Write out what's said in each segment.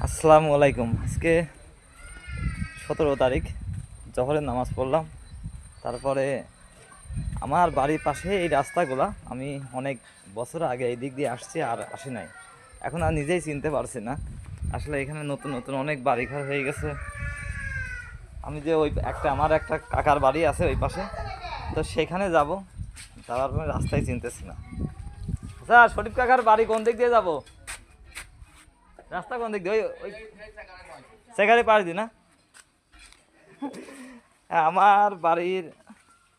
আসসালামু আলাইকুম। আজকে 17 তারিখ, জহরের নামাজ পড়লাম। তারপরে আমার বাড়ির পাশে এই রাস্তাগুলা আমি অনেক বছর আগে এই দিক দিয়ে আসছি, আর আসি নাই। এখন আর নিজেই চিনতে পারছি না। আসলে এখানে নতুন নতুন অনেক বাড়িঘর হয়ে গেছে। আমি যে ওই আমার একটা কাকার বাড়ি আছে ওই পাশে, তো সেখানে যাব, যাওয়ার পরে রাস্তায় চিনতেছি না। আচ্ছা, শরীফ কাকার বাড়ি কোন দিক দিয়ে যাব? রাস্তা কোন দিক দিয়ে? ওই ওই সেখানে পাড়ি দি না। আমার বাড়ির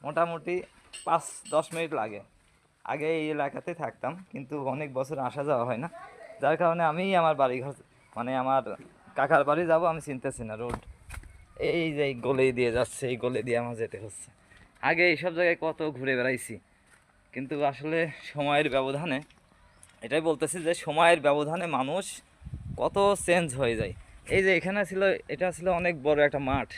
মোটামুটি 5-10 মিনিট লাগে। আগে এই এলাকাতে থাকতাম, কিন্তু অনেক বছর আসা যাওয়া হয় না, যার কারণে আমি আমার বাড়ি ঘর মানে আমার কাকার বাড়ি যাব, আমি চিনতেছি না রোড। এই যে এই গলি দিয়ে যাচ্ছে, এই গলি দিয়ে আমার যেতে হচ্ছে। আগে এইসব জায়গায় কত ঘুরে বেড়াইছি, কিন্তু আসলে সময়ের ব্যবধানে, এটাই বলতেছি যে সময়ের ব্যবধানে মানুষ কত চেঞ্জ হয়ে যায়। এই যে এখানে ছিল, এটা ছিল অনেক বড় একটা মাঠ।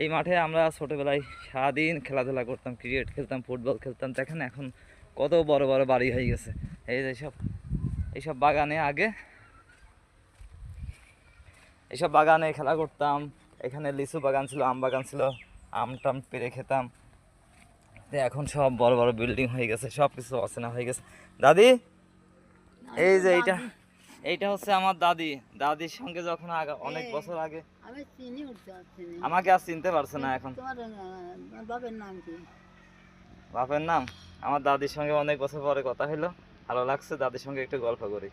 এই মাঠে আমরা ছোটোবেলায় সারাদিন খেলাধুলা করতাম, ক্রিকেট খেলতাম, ফুটবল খেলতাম। দেখেন এখন কত বড় বড় বাড়ি হয়ে গেছে। এই যে এইসব বাগানে আগে, এইসব বাগানে খেলা করতাম। এখানে লিচু বাগান ছিল, আম বাগান ছিল, আম টাম পেড়ে খেতাম। এখন সব বড় বড় বিল্ডিং হয়ে গেছে, সব কিছু অচেনা হয়ে গেছে। দাদি, এই যে এইটা, এইটা হচ্ছে আমার দাদি। দাদির সঙ্গে যখন আগে অনেক বছর আগে, আমি চিনি উঠতে পারছি না। আমাকে আর চিনতে পারছে না এখন। তোমার বাবার নাম কি? বাপের নাম? আমার দাদির সঙ্গে অনেক বছর পরে কথা হলো, ভালো লাগছে, দাদির সঙ্গে একটু গল্প করি।